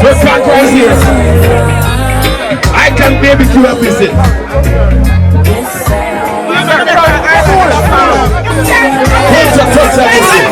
Let's talk right here. I can baby to a visit. Here's a touch of visit.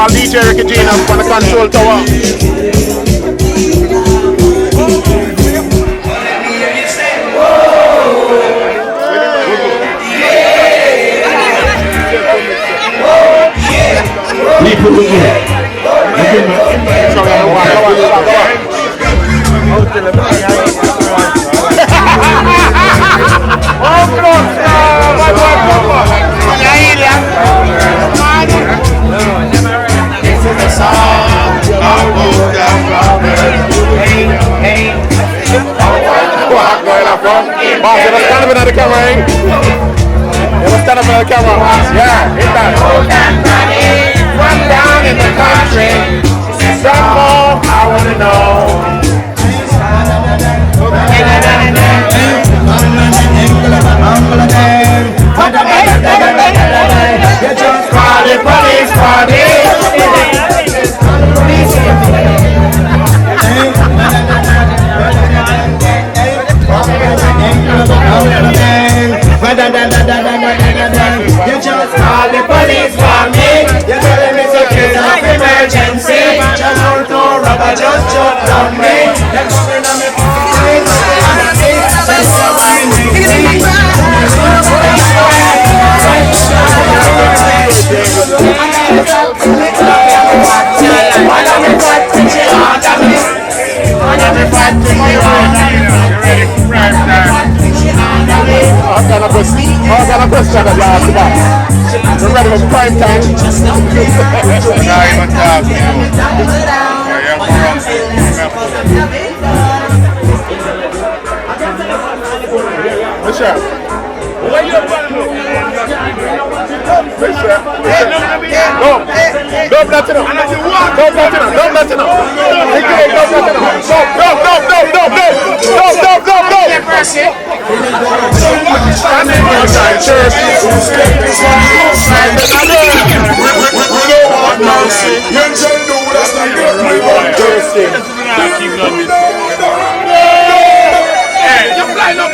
DJ Ricky Gina on the control tower. Stand up in the camera, eh? Stand up in the camera. Yeah, hit that. From down in the country, some more I wanna know. You just call the police for you just call the police for me. You tell them it's a case of emergency. Just want to rubber, just shut down me. a question that you asked about. We're ready for prime time. Not even talking. Michelle. Where you from? Michelle. Go. Go, Platinum. Go, Platinum. Go, Platinum. Go, Platinum. Go.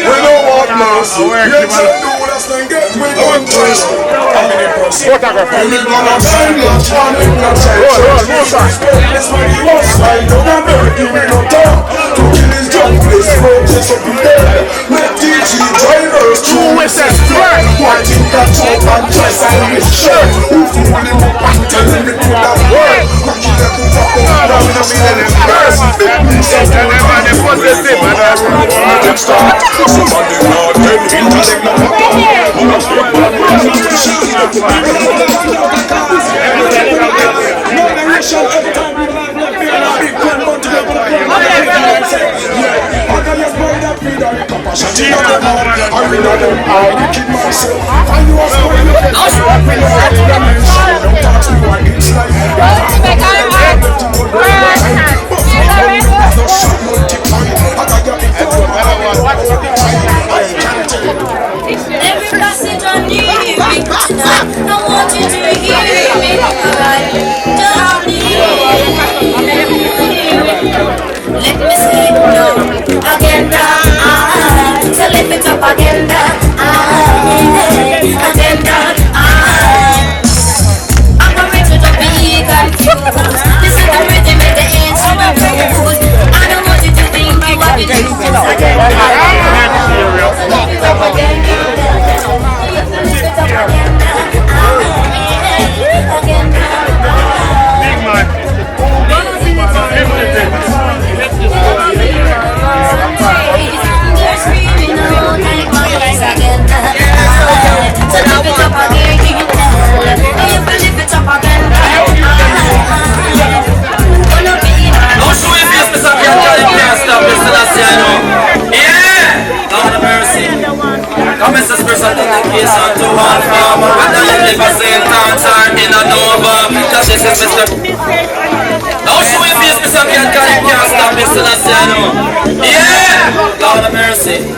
We don't want mercy. You just do us and get with one person. Photographer. We gonna find your charm in the church. It's when you want side of the bird, you will not talk. To kill his jump, this road is up in there. Let DG drivers to whistle. Why think that talk and dress and his shirt? Who fool him up and tell him it to that word? Rocky that to fuck up down in the middle of the verse. Big piece of the man, the positive and the somebody not dead, intellect no Every passage on you, I want you to hear me. Don't leave me. Let me say no again. So lift it up again. I'm not ready to be confused. This is the rhythm and the answer of rules. I don't want you to think you have been doing Come as a special dedication to one farmer. Whether you live a St. Anne's or in a Nova, that this is Mr. Now show your face, Mr. Can't stop this till I say no. Yeah, Lord of mercy.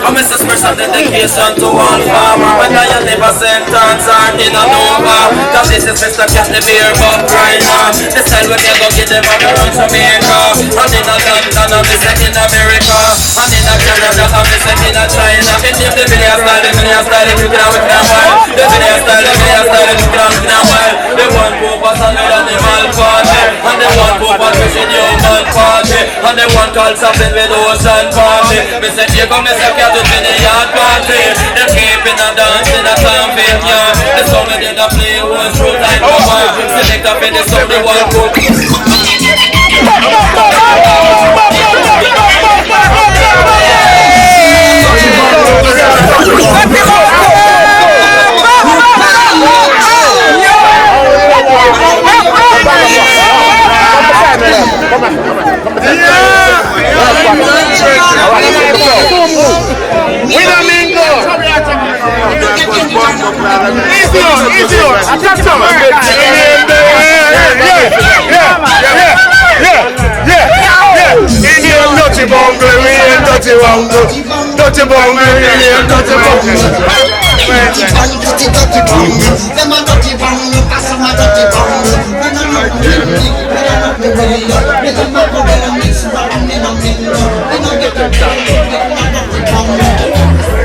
Come as a special dedication to one farmer. Whether you live a St. Anne's or in a Nova, that this is Mr. Cat the beer buck right now. The style we can go get them on the run Jamaica. And in a London, I'm in America. And in a Canada, I'm in China. The video style, you can have it now. The video style, you can have it now. The one who was on the animal party, and the one who was wishing human party, and the one called something with ocean party. Me say, here come Mr. Cat to the yard party. They keeping a dance in a camping yard. The song they did a play was true like over. Select up in the song, the one who Dirty bungle, yeah, dirty bungle. Them a dirty bungle, pass them a dirty bungle. When I'm not dirty, when I'm not dirty, let them not go there and mix around in a mingle. They don't get the dirty, they don't get the bungle.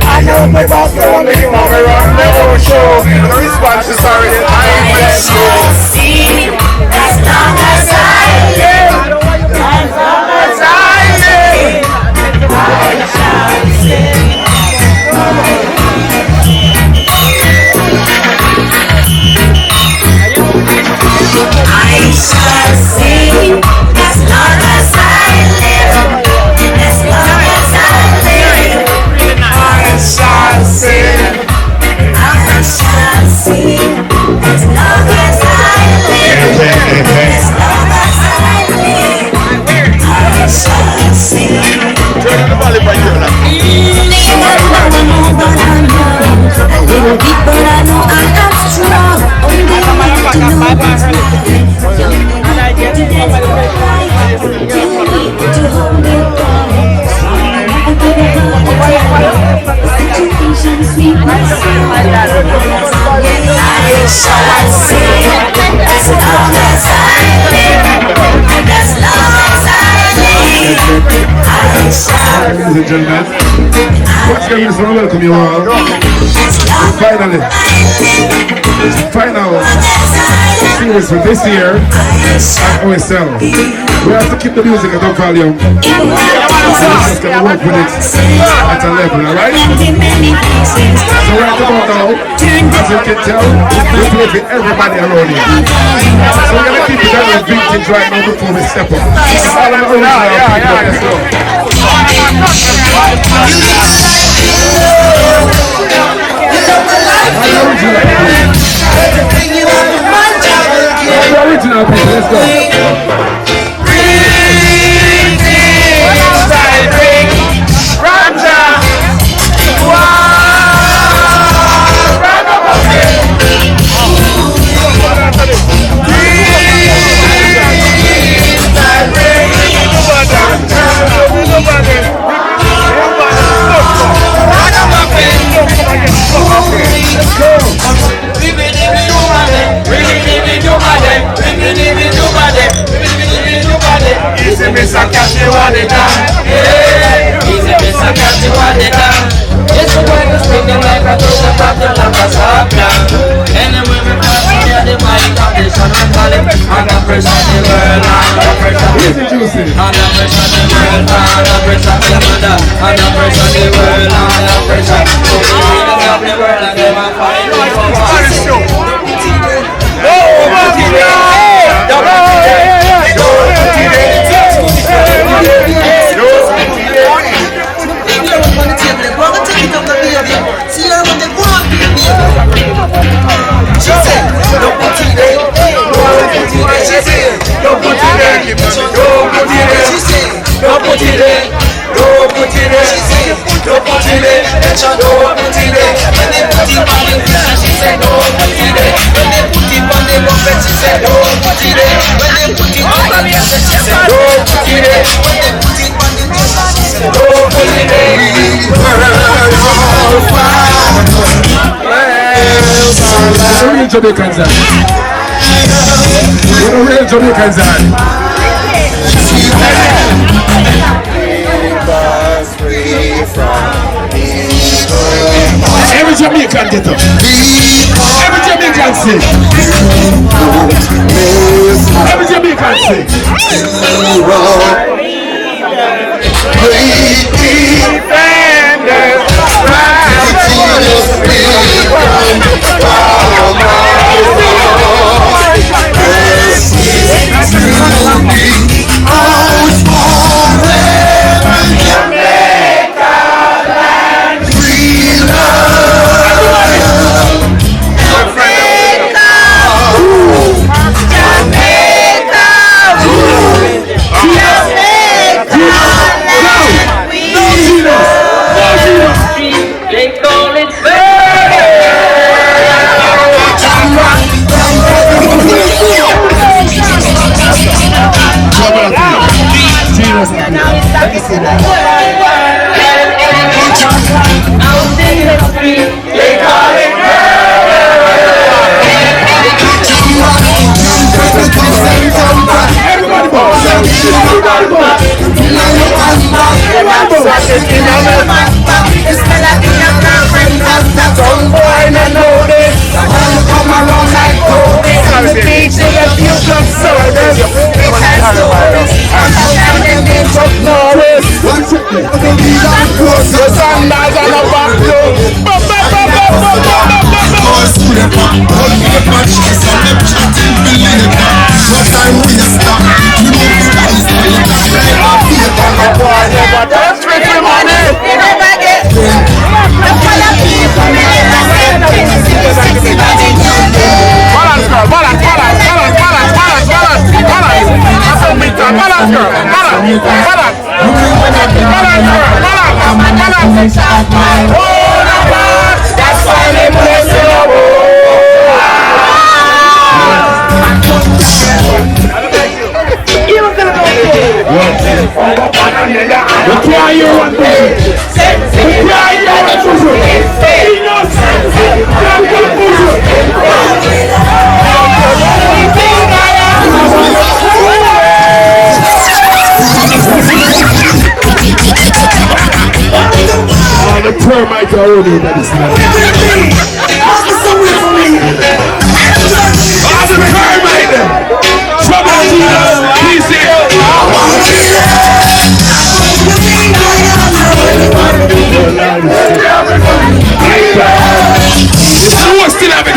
I know my boss don't leave on me run the whole show. The response is sorry that I ain't blessed you. See, as long as I live, as long as I live, Ladies and gentlemen, once again, we just want to welcome you all. Finally, final series for this year at OSL. We have to keep the music at a volume. So we're just going to work with it at a level, alright? So right about now, as you can tell, we play with everybody around here. So we're going to keep it on the vintage right now before we step up. All of the original people, let's go. Original people, let's go. Easy, Mr. Catchy, what they done? Easy, Mr. Catchy, what they done? It's the way to spin them like a total top, the lamp is up down. Anyway, we pass here, the mic condition, we call it under pressure, the world, under pressure. Under pressure, the world, under pressure, the mother, under pressure, the world, under pressure. The world, and they want fight. Jamaicans are. What a real Jamaicans are. Every Jamaican get up. Every Jamaican sing. Every Jamaican sing. Still having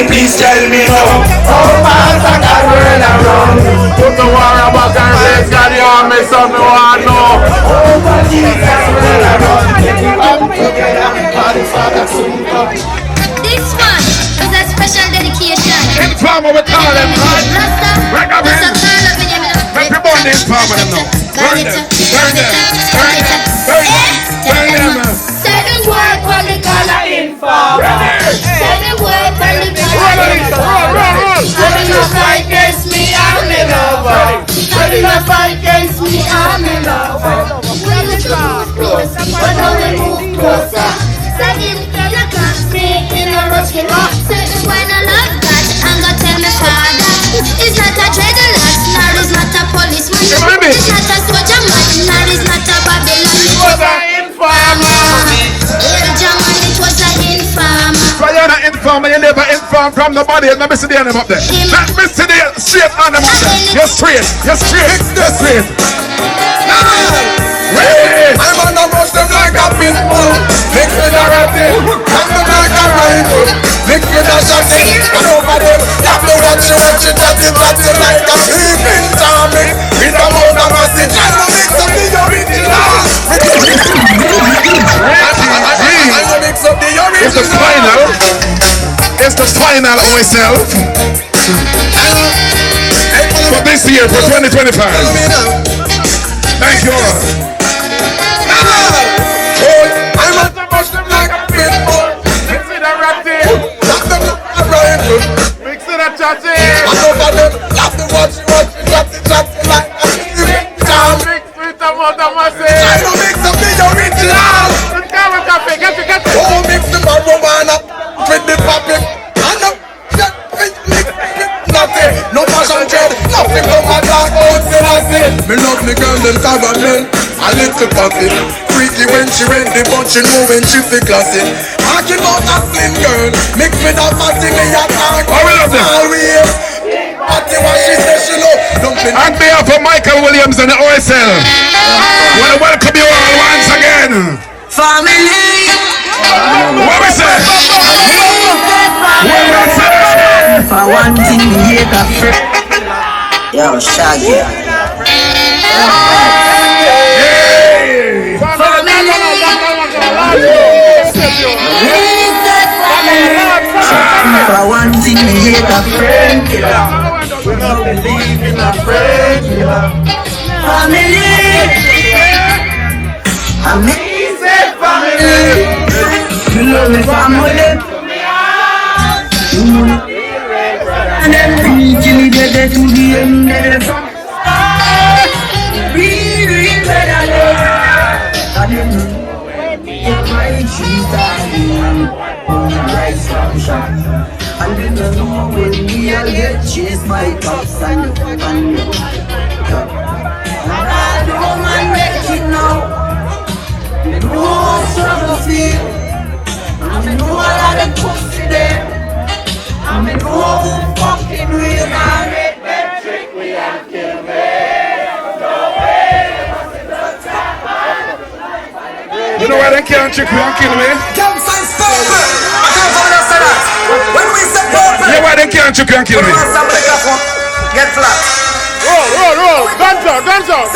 Please tell me now. Oh, man, I got world around. Put the war about and let's get the army, something I know. Oh, but Jesus, world around. Come together, God is Father, soon come. This one is a special dedication. Informer with all them, Rasta, Rasta, everybody informer them now. Burn them, burn them, burn them, burn them, burn them. Say the word for the color informer. Say the word for the color informer. Having a fight against me, I'm in love. Having a fight against me, I'm in love. We used to move closer, but now we move closer. Say him, you can't speak in a rush. Say the when I love God, I'm gonna tell my father. It's not a dreadlocks, nor is not a policeman. It's not a soldier man, nor is not a Babylon. It was an informer. Yeah, German, it was an informer. inform and you never inform from nobody. Let me see the name up there. Let me see the straight on them up there. You're straight. You're straight. You're straight. I'm on the rush them like a pitbull. Mix with a ratty, come them like a rifle. Mix with a shotty, and over them tap the watch it, tatty like a sleeping Tommy. With a mouth of message, I'm gonna mix up the original. I'm gonna mix up the original. It's the final. It's the final myself. For this year, for 2025. Thank you all. I'm on the rush them like a pitbull. Mix it a ratty. Tap them like a rifle. Mix it a chatty. And over them tap the watch it, tatty like a sleeping Tommy. Mix with a mother I'm message. gonna mix up the original. Get it. Oh, mix the marijuana with the poppy. And the mix nothing. No passion dread, nothing from my dark old Selassie. Me love me girl, them caramel, a little poppy. Freaky when she rent the but she know when she fi classy. Talking about a slim girl, mix with a fatty, me a talk. Oh, we love them. Always. Fatty what she say she love. Dumpling. On behalf of Michael Williams and the OSL, I want to welcome you all once again. Family. What we say? What we say? For one thing, we hate a friend. Yo, Shaggy. Hey! For one thing, we hate a friend. We don't believe in a friend. Family. Amazing family. You love me family. And then reaching it to the end of the real better. I didn't know my cheese darling on the rice from shop. I didn't know when we all get chased by cops and the bad woman make it now. No struggle feel. I know a lot of pussy there. I know who fucking real man. Trick we have killed me. No way. You know why they can't trick me and kill me? Camps and stop. I can't understand that. When we say purple, You know why they can't trick me and kill me? get flat. Roll. Guns out.